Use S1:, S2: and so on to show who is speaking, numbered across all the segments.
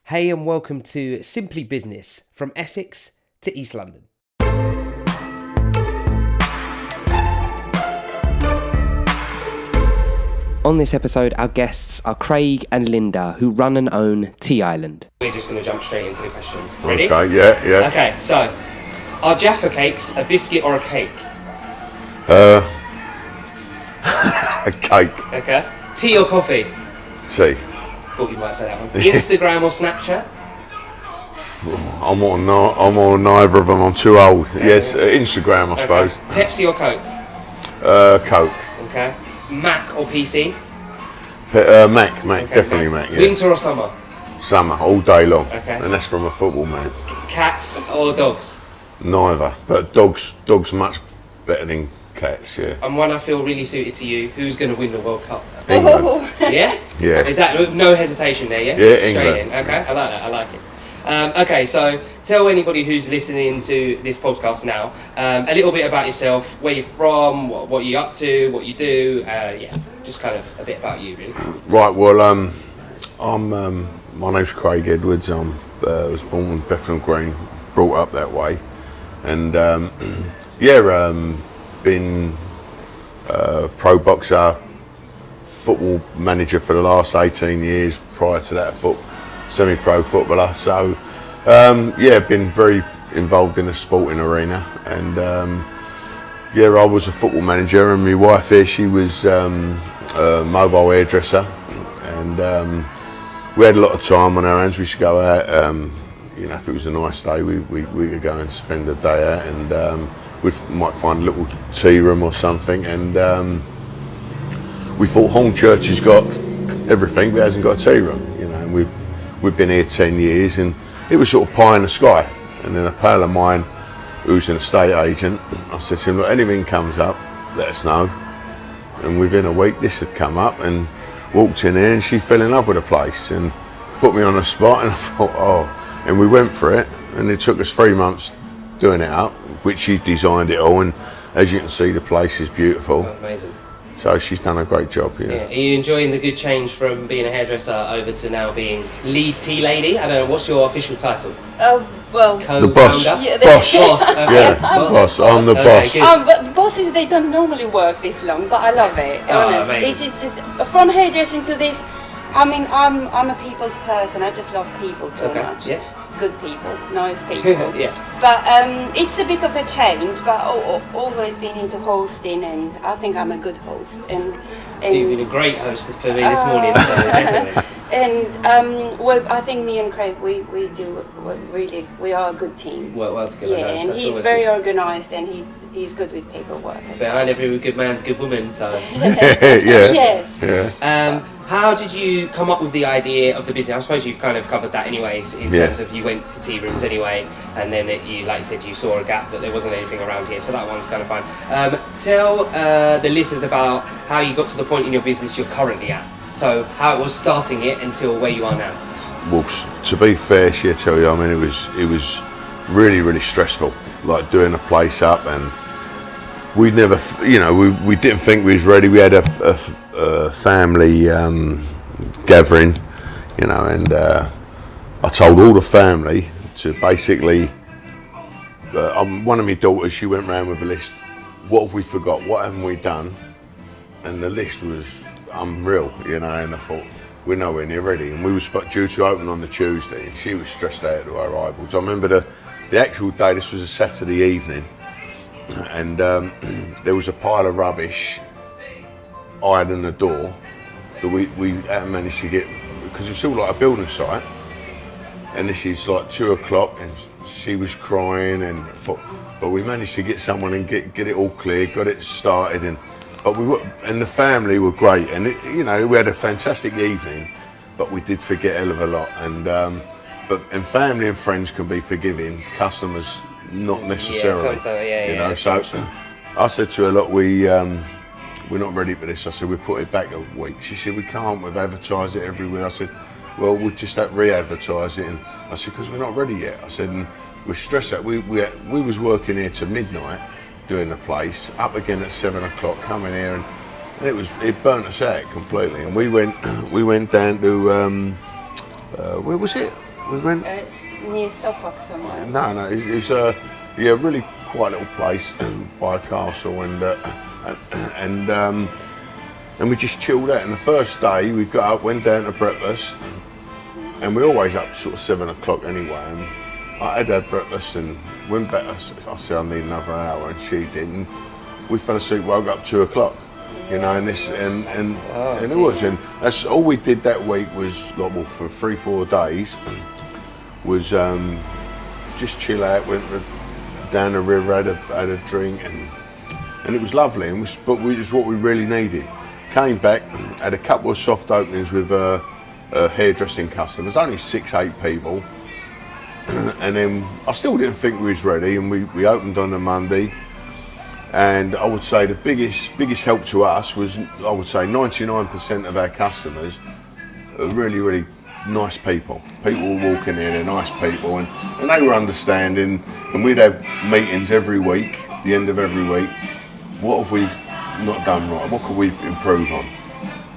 S1: Hey and welcome to Simply Business, from Essex to East London. On this episode, our guests are Craig and Linda, who run and own Tea Island. We're just going to jump straight into the questions. Ready?
S2: Okay, yeah.
S1: Okay, so, are Jaffa cakes a biscuit or a cake?
S2: A cake.
S1: Okay. Tea or coffee?
S2: Tea.
S1: Thought you might say that one. Instagram or Snapchat?
S2: I'm on neither of them. I'm too old. Yes, Instagram, I suppose.
S1: Pepsi or Coke?
S2: Coke.
S1: Okay. Mac or PC?
S2: Mac,
S1: Okay,
S2: definitely Mac. Yeah.
S1: Winter or summer?
S2: Summer, all day long.
S1: Okay.
S2: And that's from a football man.
S1: Cats or dogs?
S2: Neither, but dogs much better than cats. Yeah.
S1: And one I feel really suited to you. Who's going to win the World Cup?
S2: England.
S1: Yeah?
S2: Yeah.
S1: Is that no hesitation there? Yeah.
S2: Yeah,
S1: Straight
S2: England.
S1: in. Okay, I like that. I like it. Okay, so tell anybody who's listening to this podcast now a little bit about yourself, where you're from, what you're up to, what you do. Just kind of a bit about you, really.
S2: Right. Well, my name's Craig Edwards. I was born in Bethnal Green, brought up that way, and been pro boxer, football manager for the last 18 years. Prior to that, semi-pro footballer. So, been very involved in the sporting arena, and I was a football manager, and my wife here, she was a mobile hairdresser, and we had a lot of time on our hands. We should go out, if it was a nice day, we could go and spend the day out, and we might find a little tea room or something, and we thought Hornchurch has got everything, but hasn't got a tea room, and we've been here 10 years, and it was sort of pie in the sky. And then a pal of mine, who's an estate agent, I said to him, look, anything comes up, let us know. And within a week, this had come up, and walked in here, and she fell in love with the place, and put me on the spot, and I thought, and we went for it, and it took us 3 months doing it up, which she designed it all, and as you can see, the place is beautiful.
S1: Oh, amazing.
S2: So she's done a great job,
S1: Yeah. Are you enjoying the good change from being a hairdresser over to now being lead tea lady? I don't know, what's your official title?
S3: The
S2: boss.
S3: Yeah,
S1: Boss. Okay.
S2: Yeah, boss. I'm the boss.
S1: Good.
S3: but bosses, they don't normally work this long, but I love it. Honest.
S1: Amazing.
S3: This is just from hairdressing to this. I mean, I'm a people's person. I just love people too much.
S1: Yeah.
S3: Good people, nice people.
S1: Yeah.
S3: But it's a bit of a change. But always been into hosting, and I think I'm a good host. And
S1: You've been a great host for me this morning, so definitely.
S3: And I think me and Craig, we are a good team.
S1: Work well together.
S3: Yeah,
S1: That's
S3: and he's
S1: always
S3: very
S1: good.
S3: organised, and he's good with paperwork.
S1: Behind every good man's a good woman, so.
S2: Yeah.
S3: Yes.
S2: Yeah.
S1: How did you come up with the idea of the business? I suppose you've kind of covered that anyways, in terms of you went to tea rooms anyway, and then you, like you said, you saw a gap that there wasn't anything around here, so that one's kind of fine. Tell the listeners about how you got to the point in your business you're currently at. So how it was starting it until where you are now.
S2: Well, to be fair, I tell you, I mean, it was really, really stressful, like doing the place up, and we never, we didn't think we was ready. We had a family gathering, and I told all the family to basically, one of my daughters, she went round with a list, what have we forgot, what haven't we done? And the list was unreal, and I thought, we're nowhere near ready. And we were due to open on the Tuesday, and she was stressed out to her eyeballs. I remember the actual day, this was a Saturday evening, and there was a pile of rubbish ironing the door that we hadn't managed to get, because it's all like a building site, and this is like 2:00, and she was crying, and but we managed to get someone and get it all clear, got it started, and the family were great, and we had a fantastic evening, but we did forget a hell of a lot, and family and friends can be forgiving, customers not necessarily. So I said to her, look, we're not ready for this. I said, we'll put it back a week. She said, we can't, we've advertised it everywhere. I said, well, we'll just re-advertise it. And I said, because we're not ready yet. I said, and we're stressed out. We was working here to midnight, doing the place, up again at 7:00, coming here, and it burnt us out completely. And we went down to where was it? We went.
S3: It's near Suffolk somewhere.
S2: No, it's a really quiet little place by a castle, and we just chilled out. And the first day we got up, went down to breakfast, and we're always up sort of 7 o'clock anyway. And I had breakfast and went back. I said I need another hour, and she didn't. We fell asleep, woke up 2 o'clock. You know, and it was, and that's all we did that week was like, well, for 3-4 days, was just chill out, went down the river, had a drink, and it was lovely, and it was what we really needed. Came back, had a couple of soft openings with hairdressing customers, only 6-8 people, and then I still didn't think we was ready, and we opened on a Monday. And I would say the biggest help to us was, I would say 99% of our customers are really, really nice people. People were walking in, they're nice people, and they were understanding, and we'd have meetings every week, the end of every week. What have we not done right? What could we improve on?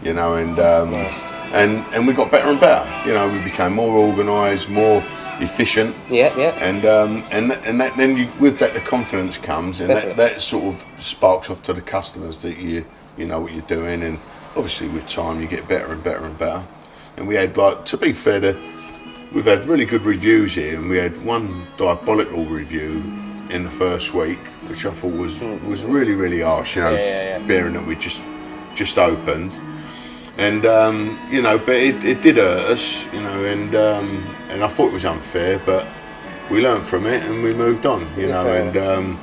S2: You know,
S1: Nice.
S2: and we got better and better. You know, we became more organised, more efficient.
S1: Yeah.
S2: And that, then with that the confidence comes, and that sort of sparks off to the customers that you know what you're doing, and obviously with time you get better and better and better. And we had, like, to be fair, we've had really good reviews here, and we had one diabolical review in the first week, which I thought was really, really harsh. You know, bearing that we just opened. And you know, but it did hurt us, you know, and I thought it was unfair, but we learned from it and we moved on, you know, and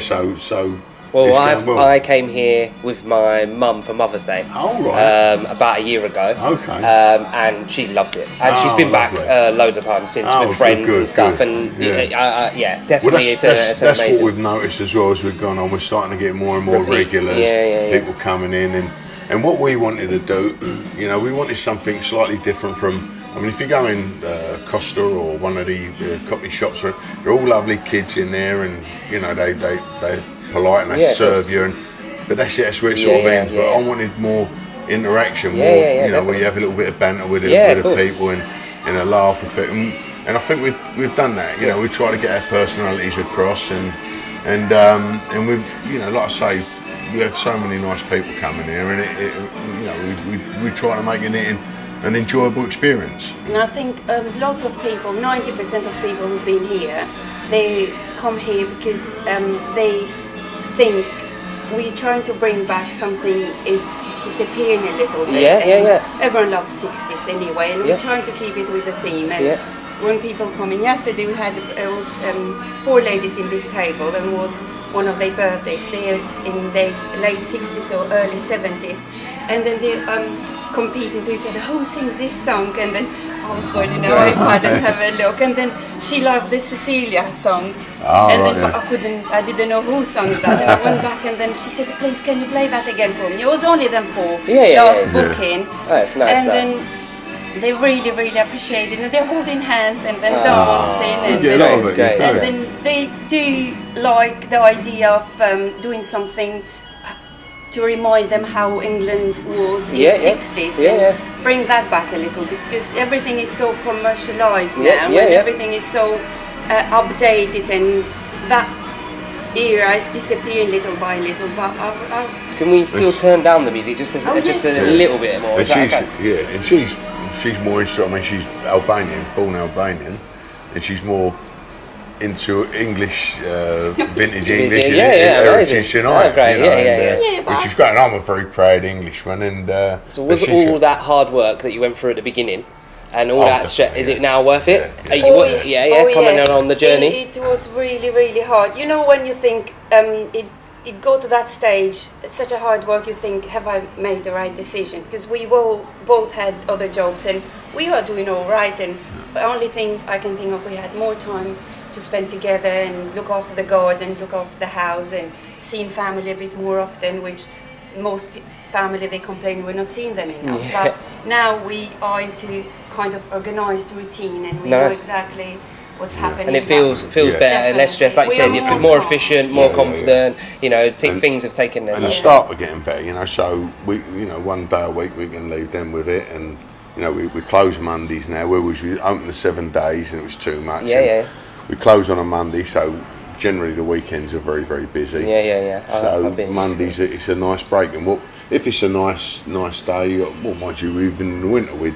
S2: so.
S1: Well, I came here with my mum for Mother's Day.
S2: Oh, right.
S1: About a year ago.
S2: Okay.
S1: And she loved it, and she's been back loads of times since with friends and stuff, and definitely
S2: well,
S1: it's
S2: that's
S1: amazing.
S2: what we've noticed as well as we've gone on. We're starting to get more and more regulars, people coming in, and what we wanted to do, you know, we wanted something slightly different from. I mean, if you go in Costa or one of the coffee shops, they're all lovely kids in there, and you know they're polite and they serve you, but that's it. That's where it sort of ends. But I wanted more interaction, more you know, where you have a little bit of banter with the people and a laugh with it, and I think we've done that. You know, we try to get our personalities across, and we've, you know, like I say, we have so many nice people coming here, and it you know, we try to make it an enjoyable experience.
S3: And I think lots of people, 90% of people who've been here, they come here because they think we're trying to bring back something. It's disappearing a little bit. Everyone loves 60s anyway, and we're trying to keep it with the theme. And when people come in, yesterday we had 4 ladies in this table, and it was one of their birthdays. They're in their late 60s or early 70s, and then they competing to each other, who sings this song? And then I was going in her iPad and have a look, and then she loved the Cecilia song, I didn't know who sang that, and I went back, and then she said, please can you play that again for me? It was only them 4 last booking.
S1: Oh, that's nice.
S3: And then they really, really appreciate it, and they're holding hands and then dancing, and then they do like the idea of doing something to remind them how England was in the 60s, and bring that back a little bit, because everything is so commercialised now, and everything is so updated, and that era is disappearing little by little. But
S2: can we still
S1: turn down the music just a little bit more?
S2: And she's more interested. I mean, she's Albanian, born Albanian, and she's more into English, vintage English heritage than I am, which is great. And I'm a very proud Englishman. And
S1: so was all that hard work that you went through at the beginning, and all that shit, is it now worth it? Coming on the journey.
S3: It was really, really hard. You know, when you think it got to that stage, it's such a hard work. You think, have I made the right decision? Because we both had other jobs, and we were doing all right. And the only thing I can think of, we had more time to spend together and look after the garden, look after the house, and seeing family a bit more often, which most family, they complain we're not seeing them enough. But now we are into kind of organised routine, and we know exactly what's happening.
S1: And it feels better, less stressed, like you said, you feel more efficient, more confident, you know, things have taken their
S2: and the start we're getting better, you know, so we, you know, one day a week we can leave them with it, and you know, we close Mondays now. Where we open the 7 days and it was too much.
S1: Yeah.
S2: We close on a Monday, so generally the weekends are very, very busy.
S1: Yeah.
S2: So Mondays, it's a nice break. And if it's a nice day, well, mind you, even in the winter, we'd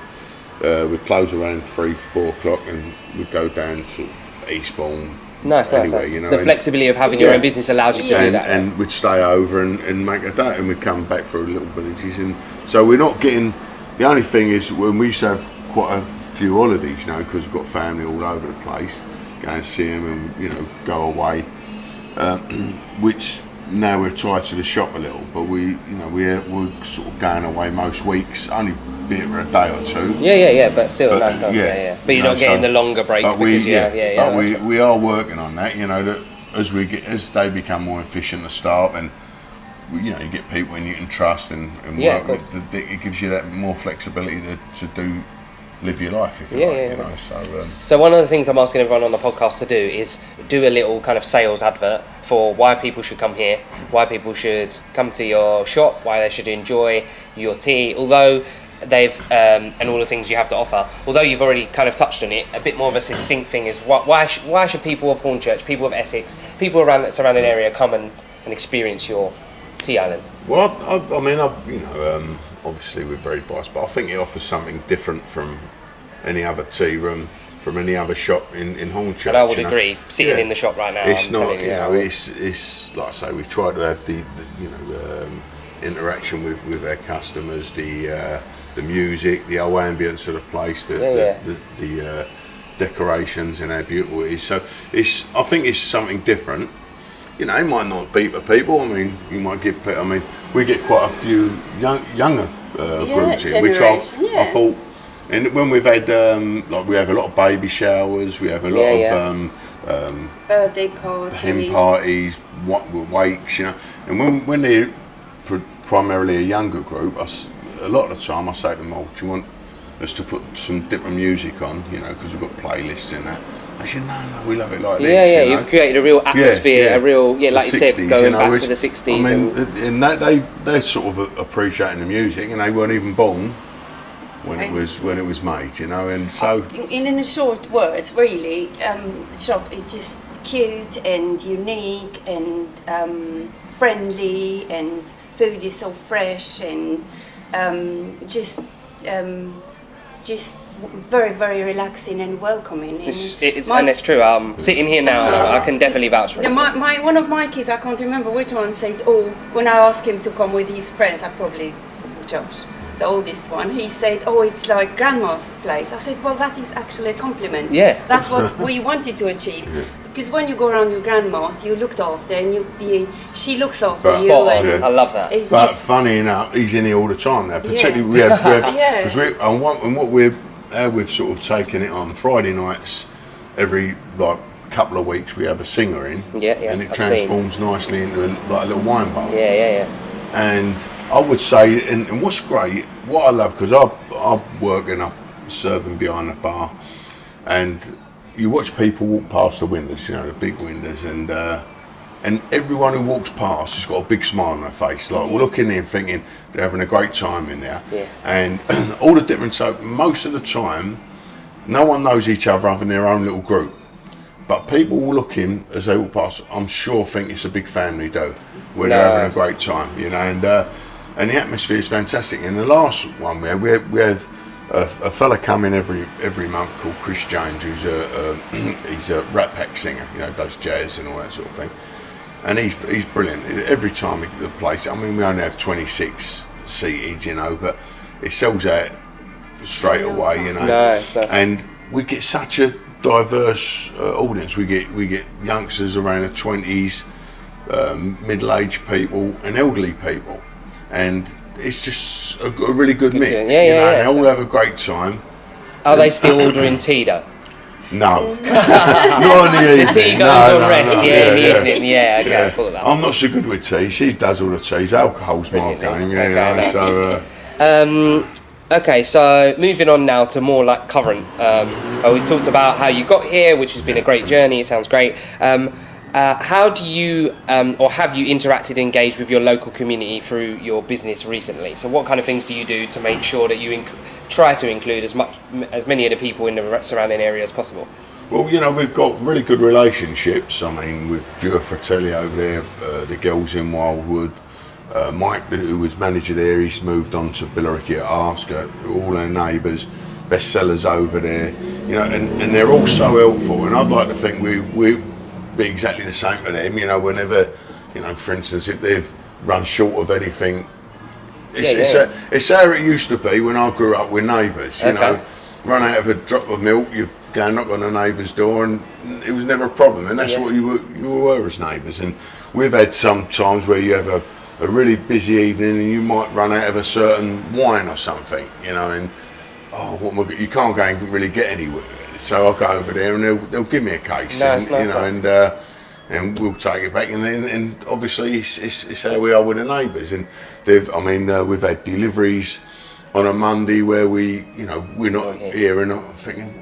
S2: close around 3-4 o'clock and we'd go down to Eastbourne.
S1: Nice.
S2: You know,
S1: the flexibility of having your own business allows you to do that.
S2: And we'd stay over and make a day, and we'd come back through little villages. And so we're not getting. The only thing is when we used to have quite a few holidays, you know, because we've got family all over the place. Go and see them, and you know, go away. Which now we're tied to the shop a little, but we're sort of going away most weeks, only be it for a day or two.
S1: Yeah, but still nice. But you're not getting the longer break because
S2: we are working on that. You know, that as they become more efficient, the staff, and you know, you get people in you can trust and work with. It gives you that more flexibility to live your life, if you like. You know,
S1: so one of the things I'm asking everyone on the podcast to do is do a little kind of sales advert for why people should come here, why people should come to your shop, why they should enjoy your tea, although they've and all the things you have to offer. Although you've already kind of touched on it, a bit more of a succinct thing is why should people of Hornchurch, people of Essex, people around the surrounding area come and experience your tea island?
S2: Well, I mean, you know, obviously we're very biased, but I think it offers something different from any other tea room, from any other shop in Hornchurch.
S1: And I would agree. Sitting in the shop right now,
S2: it's not. You know, it's like I say, we try to have the interaction with our customers, the music, the whole ambience of the place, the decorations, and how beautiful it is. So I think it's something different. You know, it might not beat the people. I mean, you might get. I mean, we get quite a few younger groups here, which I thought. And when we've had like we have a lot of baby showers, we have a lot of
S3: birthday parties,
S2: hen parties, wakes, you know. And when they're primarily a younger group, a lot of the time I say to them, "Oh, do you want us to put some different music on?" You know, because we've got playlists in that. I said, no, we love it like this.
S1: Yeah, you know? You've created a real atmosphere, a real, like you said, going back to the 60s.
S2: I mean, they're sort of appreciating the music, and they weren't even born when it was made, you know. And so,
S3: in short words, really, the shop is just cute and unique and friendly, and food is so fresh and just very, very relaxing and welcoming. And
S1: it's true. Sitting here now, I can definitely vouch for it.
S3: One of my kids, I can't remember which one, said, when I asked him to come with his friends, Josh, the oldest one, he said, it's like grandma's place. I said, well, that is actually a compliment.
S1: Yeah.
S3: That's what we wanted to achieve. Because when you go around your grandma's, you looked after, and she looks after you.
S1: I love that.
S2: But funny enough, he's in here all the time now. Particularly we have because we've sort of taken it on Friday nights. Every couple of weeks, we have a singer in, and it transforms nicely into a little wine bar.
S1: Yeah.
S2: And I would say, and what's great, what I love, because I work and I serving behind the bar, and you watch people walk past the windows, you know, the big windows, and everyone who walks past has got a big smile on their face. Like, we're looking there and thinking they're having a great time in there.
S3: Yeah.
S2: And all the different, so most of the time, no one knows each other other than their own little group. But people looking as they walk past, I'm sure think it's a big family do, where they're having a great time, you know, and the atmosphere is fantastic. And the last one we have a fella come in every month called Chris James, who's he's a Rat Pack singer, you know, does jazz and all that sort of thing. And he's brilliant. Every time the place, I mean, we only have 26 seated, you know, but it sells out straight away, you know.
S1: Nice.
S2: And we get such a diverse audience. We get youngsters around the 20s, middle-aged people, and elderly people, and it's just a really good mix. And they all have a great time.
S1: Are they still ordering tea though?
S2: No, not in the evening.
S1: The tea goes on rest, in the evening. Yeah, okay, I thought that.
S2: I'm not so good with tea. She does all the teas. Alcohol's my game,
S1: Okay, so moving on now to more like current. We talked about how you got here, which has been a great journey. It sounds great. How do you, or have you interacted and engaged with your local community through your business recently? So what kind of things do you do to make sure that you try to include as many of the people in the surrounding area as possible?
S2: Well, you know, we've got really good relationships. I mean, with Dura Fratelli over there, the girls in Wildwood, Mike, who was manager there, he's moved on to Billericay at Ask, all our neighbours, bestsellers over there, you know, and they're all so helpful. And I'd like to think we be exactly the same to them, you know, whenever, you know, for instance, if they've run short of anything, it's how it used to be when I grew up with Neighbours, you know, run out of a drop of milk, you go knock on a neighbour's door, and it was never a problem, and that's what you were as neighbours. And we've had some times where you have a really busy evening and you might run out of a certain wine or something, you know, and you can't go and really get anywhere. So I'll go over there and they'll give me a case, and we'll take it back. And obviously it's how we are with the neighbours. And we've had deliveries on a Monday where we're not here, and I'm thinking,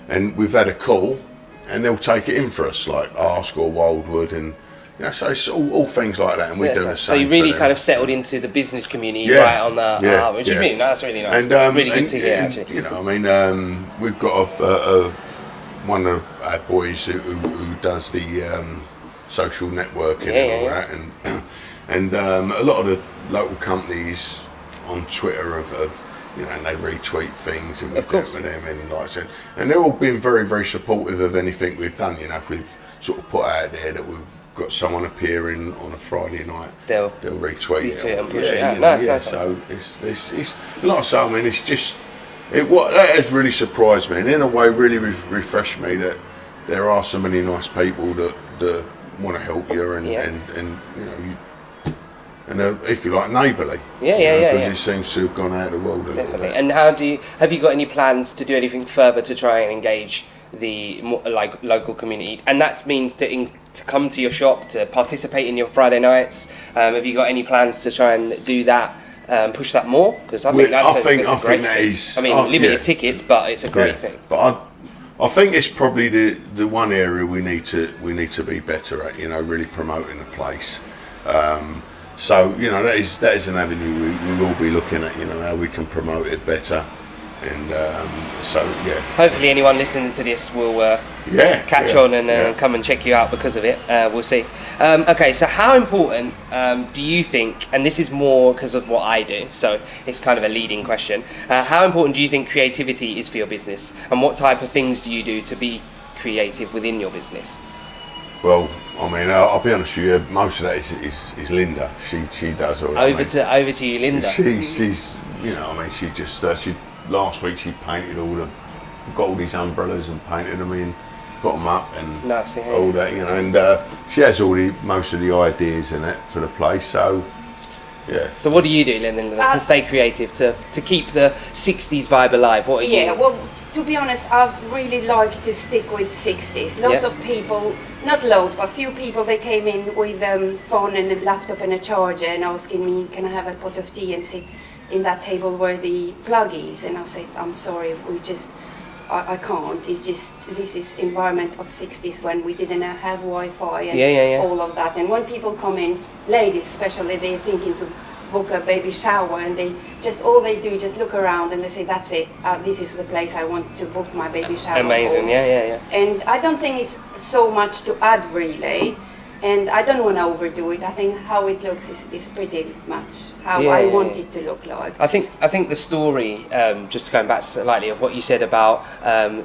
S2: and we've had a call, and they'll take it in for us, like Ask or Wildwood, and you know, so it's all things like that, and we do the same.
S1: So you really kind of settled into the business community right on the which is really nice, really nice. And, really good to hear, actually.
S2: You know, I mean, we've got one of our boys who does the social networking and all that, and a lot of the local companies on Twitter have you know, and they retweet things, and we've dealt with them, and like I said, and they're all been very, very supportive of anything we've done. You know, if we've sort of put out there that we've got someone appearing on a Friday night, they'll retweet it
S1: and push it out. Nice.
S2: So it's like I say, I mean, it's just that has really surprised me, and in a way really refreshed me that there are so many nice people that want to help you, and you know, and if you like, neighbourly. Because it seems to have gone out of the world a little bit.
S1: And have you got any plans to do anything further to try and engage the local community? And that means to come to your shop, to participate in your Friday nights. Have you got any plans to try and do that, push that more? Because I think that's a great thing. I mean, limited tickets, but it's a great thing.
S2: But I think it's probably the one area we need to be better at. You know, really promoting the place. So you know, that is an avenue we will be looking at. You know, how we can promote it better. And
S1: hopefully anyone listening to this will catch on and come and check you out because of it. We'll see. Okay, so how important do you think, and this is more because of what I do, so it's kind of a leading question, how important do you think creativity is for your business, and what type of things do you do to be creative within your business?
S2: Well, I mean, I'll be honest with you, most of that is Linda. She does all that.
S1: Over to you, Linda.
S2: She's, you know, I mean, she just last week she painted got all these umbrellas and painted them in, put them up, and all that, you know, and she has most of the ideas in it for the place, so yeah.
S1: So what do you do, Linda, to stay creative, to keep the 60s vibe alive? What are you?
S3: Well, to be honest, I really like to stick with 60s. Lots of people, not loads, but a few people, they came in with phone and a laptop and a charger and asking me, can I have a pot of tea and sit in that table where the plug is? And I said, I'm sorry, I can't. It's just, this is environment of 60s when we didn't have Wi-Fi and all of that. And when people come in, ladies especially, they're thinking to book a baby shower, and all they do just look around and they say, that's it, this is the place I want to book my baby shower.
S1: Amazing,
S3: for.
S1: Yeah.
S3: And I don't think it's so much to add really. And I don't want to overdo it. I think how it looks is pretty much how I want it to look like.
S1: I think the story, just going back slightly of what you said about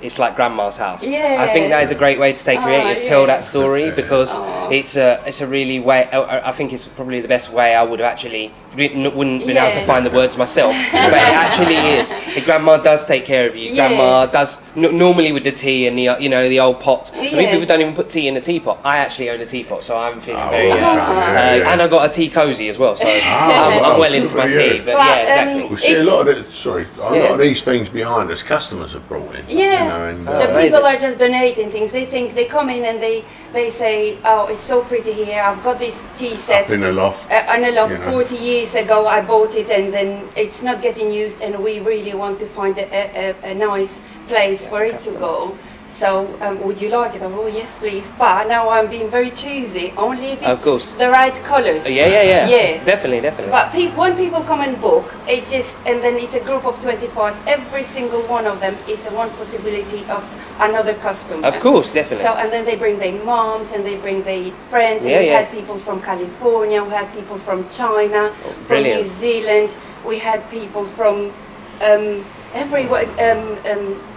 S1: it's like grandma's house. I think that is a great way to stay creative. Tell that story, because it's a really way. I think it's probably the best way. I would have actually wouldn't been able to find the words myself, but it actually is. The grandma does take care of you. Grandma does normally with the tea and the old pots. I mean, people don't even put tea in a teapot. I actually own a teapot, so I'm feeling very. And I got a tea cozy as well, so I'm well into my tea. But exactly.
S2: We see a lot of these things behind us. Customers have brought in.
S3: The people are just donating things. They think they come in and they say, oh, it's so pretty here. I've got this tea set
S2: up in a loft.
S3: 40 years ago I bought it, and then it's not getting used, and we really want to find a nice place for it to go. So would you like it? Oh yes, please. But now I'm being very choosy. Only if
S1: Of
S3: it's
S1: course.
S3: the right colours.
S1: Yeah.
S3: Yes.
S1: Definitely.
S3: But when people come and book, and then it's a group of 25. Every single one of them is one possibility of another customer.
S1: Of course, definitely.
S3: So and then they bring their moms and they bring their friends. And we had people from California. We had people from China, from New Zealand. We had people from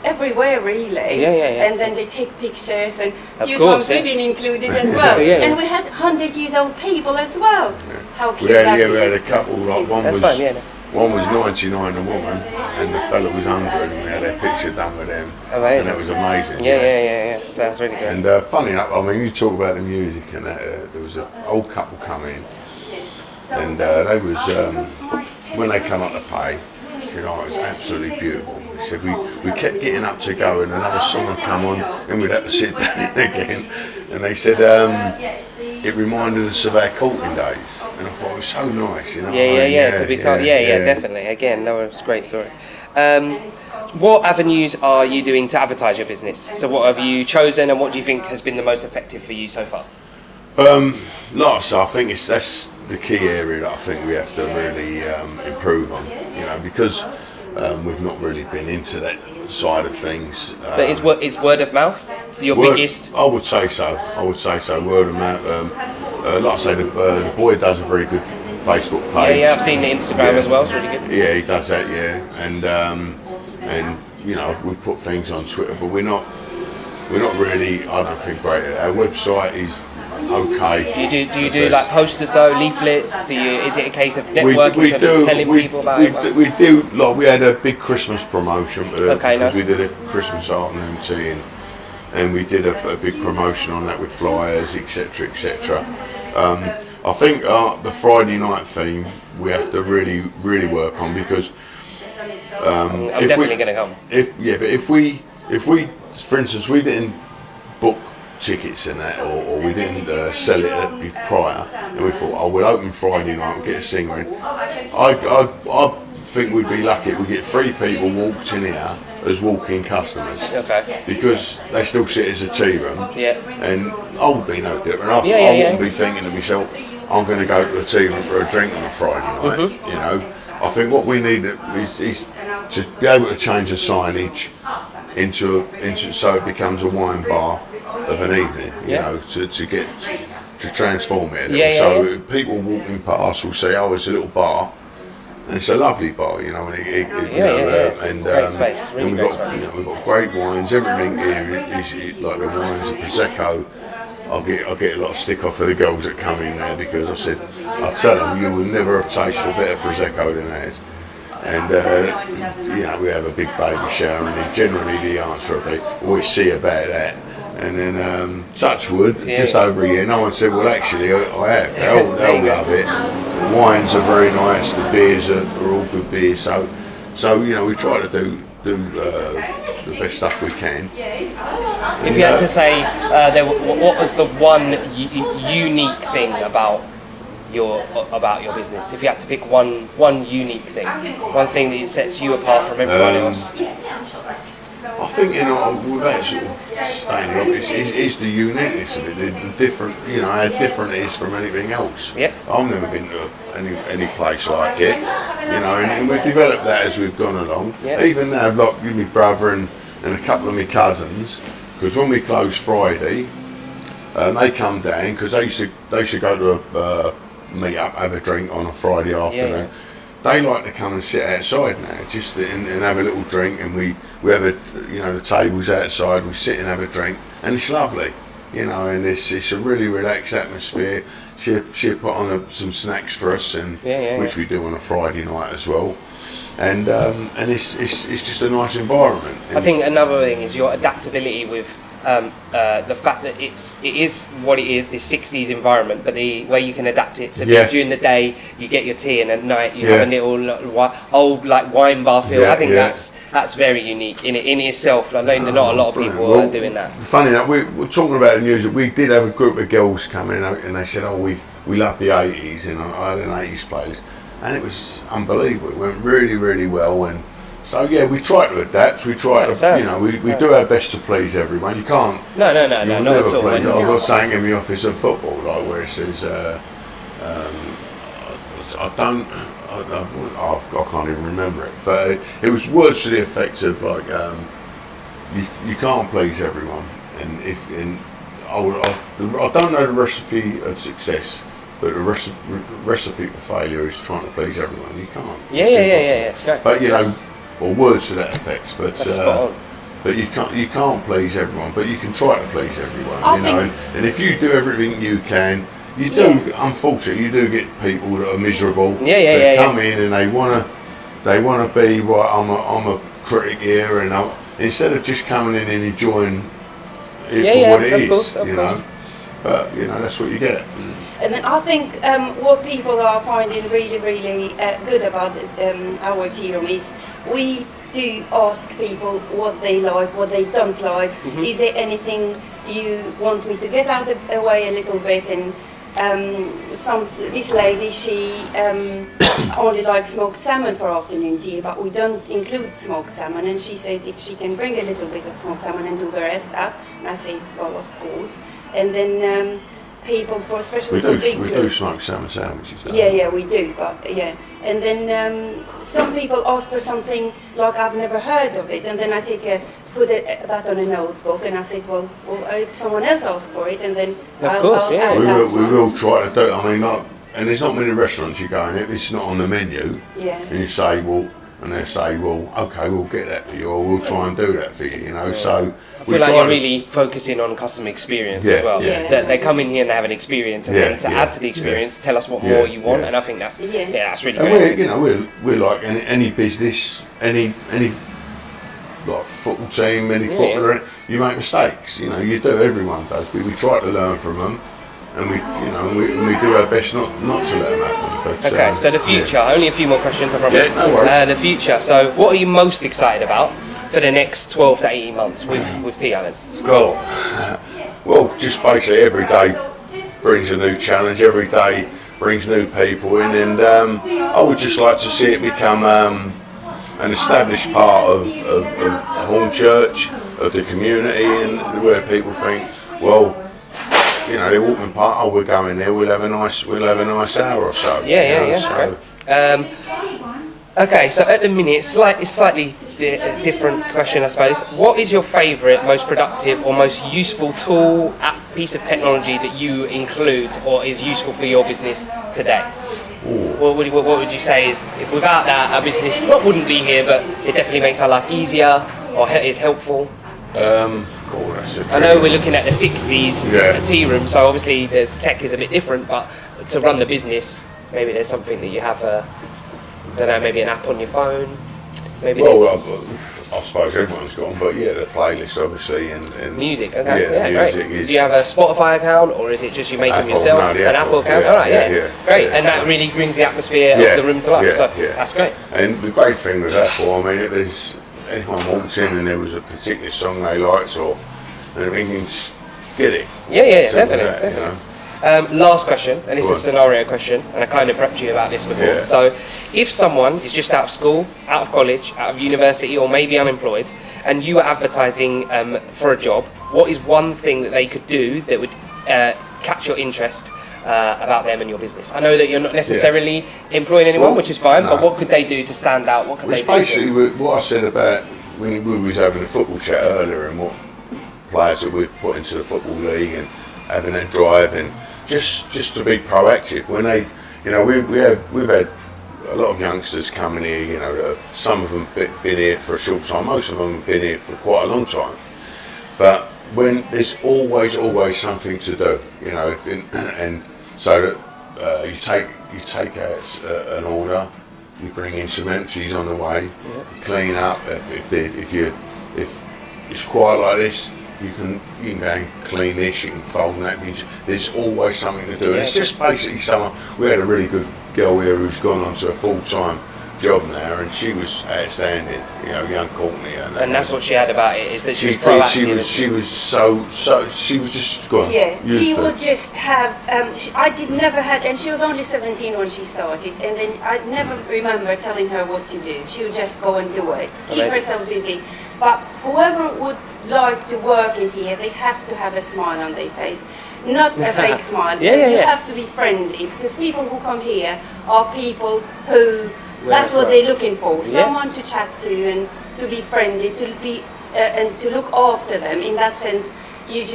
S3: everywhere really. And then they take pictures, and a few times we've been included as well. And we had 100-year-old people as well. How cute that is.
S2: We had a couple, like one was 99, a woman, and the fella was 100, and we had their picture done with them.
S1: Amazing.
S2: And it was amazing.
S1: Yeah. Sounds really good.
S2: And funny enough, I mean, you talk about the music and that, there was an old couple come in, and they was, when they come up to pay, it was absolutely beautiful. He said we kept getting up to go, and another song would come on, and we'd have to sit down again. And they said it reminded us of our courting days, and I thought it was so nice, you know.
S1: To be told, definitely. Again, that was a great story. What avenues are you doing to advertise your business? So, what have you chosen, and what do you think has been the most effective for you so far?
S2: Like I say, I think that's the key area that I think we have to really improve on, you know, because we've not really been into that side of things.
S1: But is word of mouth your biggest?
S2: I would say so. Word of mouth. Like I say, the boy does a very good Facebook page.
S1: Yeah, I've seen the Instagram as well. It's really good.
S2: Yeah, he does that. Yeah, and you know, we put things on Twitter, but we're not really. I don't think great. Our website is okay.
S1: Do you do like posters though, leaflets? Is it a case of networking, telling people about it?
S2: We do. Like we had a big Christmas promotion.
S1: Nice.
S2: We did a Christmas art and MT, and we did a big promotion on that with flyers, etc., etc. I think the Friday night theme we have to really work on, because
S1: I'm definitely going to come.
S2: If we, for instance, we didn't book tickets and that, or we didn't sell it prior, and we thought, we'll open Friday night, we'll get a singer in. I think we'd be lucky if we get 3 people walked in here as walk-in customers.
S1: Okay.
S2: Because they still sit as a tea room.
S1: Yeah.
S2: And I would be no different. I wouldn't be thinking to myself, I'm going to go to a tea room for a drink on a Friday night. You know, I think what we need is to be able to change the signage into so it becomes a wine bar of an evening. You know, to transform it. So people walking past will say, it's a little bar. And it's a lovely bar, you know,
S1: and great space, really great space.
S2: You know, we've got great wines. Everything here is like the wines, the prosecco. I get a lot of stick off of the girls that come in there, because I tell them, you will never have tasted a better prosecco than ours. And you know, we have a big baby shower, and generally the answer will be, we see about that. And then touch wood, just over a year, no one said, well, actually I have. They'll love it. Wines are very nice. The beers are all good beers. So you know, we try to do the best stuff we can.
S1: If you had to say, what was the one unique thing about your business? If you had to pick one unique thing, one thing that sets you apart from everyone else.
S2: I think, you know, without sort of staying up, it's the uniqueness of it, the different, you know, how different it is from anything else.
S1: Yep.
S2: I've never been to any place like it, you know, and we've developed that as we've gone along.
S1: Yep.
S2: Even now, like with my brother and a couple of my cousins, because when we close Friday, they come down, because they used to go to a meet up, have a drink on a Friday afternoon.
S1: Yeah.
S2: They like to come and sit outside now, just and have a little drink, and we have the tables outside, we sit and have a drink, and it's lovely, you know, and it's a really relaxed atmosphere. She put on some snacks for us, and which we do on a Friday night as well, and it's just a nice environment.
S1: I think another thing is your adaptability with the fact that it is what it is, this 60s environment, but the way you can adapt it to be during the day, you get your tea, and at night you have a little old like wine bar feel. I think that's very unique in itself. I know not a lot of people are doing that.
S2: Funny enough, we're talking about the music. We did have a group of girls come in, and they said, we love the 80s, and I had an 80s playlist, and it was unbelievable. It went really, really well, and So yeah, we try to adapt. We try to, you know, we do our best to please everyone. You can't.
S1: No, not at all.
S2: I've got something in the office of football, like where it says, I can't even remember it, but it was words to the effect of like, you can't please everyone, and I don't know the recipe of success. But the recipe for failure is trying to please everyone. You can't.
S1: Yeah. It's great.
S2: But you know, or words to that effect. But you can't please everyone. But you can try to please everyone. And if you do everything you can, you do. Unfortunately, you do get people that are miserable. They come in and they wanna be right. I'm a critic here, and instead of just coming in and enjoying it for what it is, you know. But you know, that's what you get.
S3: And then I think what people are finding really, really good about our tea room is we do ask people what they like, what they don't like. Is there anything you want me to get out of the way a little bit? And this lady, she only likes smoked salmon for afternoon tea, but we don't include smoked salmon. And she said if she can bring a little bit of smoked salmon and do the rest out. And I said, well, of course. And then people especially for big
S2: we do smoke salmon sandwiches.
S3: Yeah, we do, but yeah. And then some people ask for something like I've never heard of it, and then I put that on a notebook, and I said, well, if someone else asks for it, and then I'll add that
S2: we will try to do it. I mean, and there's not many restaurants you go in if it's not on the menu.
S3: Yeah.
S2: And you say, well. And they say, well, okay, we'll get that for you, or we'll try and do that for you, you know. So
S1: I feel like you're really focusing on customer experience as well.
S3: Yeah.
S1: That they come in here and they have an experiance, and then to add to the experience, tell us what more you want, and I think that's that's really great.
S2: We're like any business, any like football team, any footballer. You make mistakes, you know. You do. Everyone does. We try to learn from them. And we do our best not to let them happen. But,
S1: okay, so the future. Only a few more questions, I promise.
S2: Yeah, no worries.
S1: The future. So, what are you most excited about for the next 12 to 18 months with Tea Island?
S2: Well, just basically every day brings a new challenge. Every day brings new people in, and I would just like to see it become an established part of Hornchurch, of the community, and where people think, well. You know, they're walking past. Oh, we're going there. We'll have a nice hour or so.
S1: Yeah. Okay, so at the minute, it's slightly different question, I suppose. What is your favourite, most productive, or most useful tool, app, piece of technology that you include or is useful for your business today? What would you say is, if without that, our business wouldn't be here, but it definitely makes our life easier or is helpful?
S2: I
S1: know we're looking at the 60s tea room, so obviously the tech is a bit different, but to run the business, maybe there's something that you have, I don't know, maybe an app on your phone? Maybe
S2: I suppose everyone's got them, but the playlist obviously and
S1: music, okay,
S2: music
S1: great. Do you have a Spotify account, or is it just you make them yourself?
S2: No,
S1: an Apple account? Alright, great, and that really brings the atmosphere of the room to life, so that's great.
S2: And the great thing with Apple, I mean, there's anyone walks in and there was a particular song they liked, or anything, you can just get it.
S1: Yeah, definitely. You know? Last question, and this is a scenario question, and I kind of prepped you about this before.
S2: Yeah.
S1: So, if someone is just out of school, out of college, out of university, or maybe unemployed, and you are advertising for a job, what is one thing that they could do that would catch your interest about them and your business? I know that you're not necessarily employing anyone, which is fine, but what could they do to stand out? What could they do?
S2: Basically, what I said about when we was having a football chat earlier, and what players that we put into the football league, and having that drive, and just to be proactive. When they, you know, we've had a lot of youngsters coming here. You know, that some of them been here for a short time. Most of them have been here for quite a long time. But when there's always something to do, you know, and so that you take out an order, you bring in some empties on the way, you clean up. If it's quiet like this, you can go and clean this, you can fold napkins. There's always something to do, and it's just basically someone. We had a really good girl here who's gone on to a full-time job now, and she was outstanding. You know, young Courtney,
S1: and that's what she had about it, is that she was
S2: She
S1: proactive.
S2: was so. She was just gone.
S3: Yeah, she would just have. I did never had, and she was only 17 when she started, and then I never remember telling her what to do. She would just go and do it, keep herself busy. But whoever would like to work in here, they have to have a smile on their face. Not a fake smile. You have to be friendly, because people who come here are people who, that's what they're looking for. Someone to chat to and to be friendly, to be and to look after them. In that sense, you've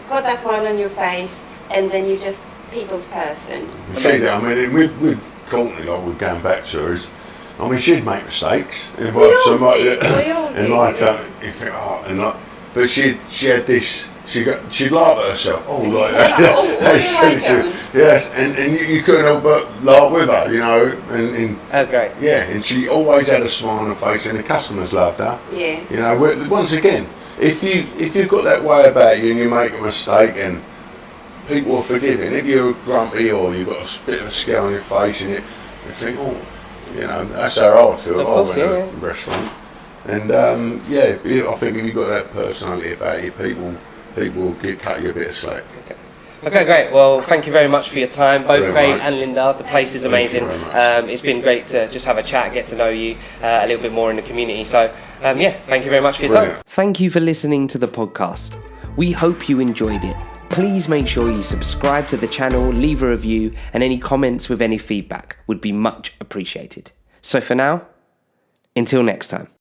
S3: got that smile on your face, and then you're just people's person.
S2: I mean, with Courtney, like we're going back to her, I mean, she'd make mistakes. And
S3: we all do.
S2: You think, but she had this. She'd laugh at herself. Oh, like that. Yes, and you couldn't help but laugh with her, you know. And
S1: that's great.
S2: Yeah, and she always had a smile on her face, and the customers loved her.
S3: Yes.
S2: You know, once again, if you've got that way about you and you make a mistake, and people are forgiving. If you're grumpy or you've got a bit of a scale on your face, and you think, oh, you know, that's how I would feel if I went to a restaurant. And I think if you've got that personality about you, people will cut you a bit of slack.
S1: Okay, great. Well, thank you very much for your time, both Craig and Linda. The place is amazing. It's been great to just have a chat, get to know you a little bit more in the community. So, thank you very much for your time. Thank you for listening to the podcast. We hope you enjoyed it. Please make sure you subscribe to the channel, leave a review, and any comments with any feedback would be much appreciated. So for now, until next time.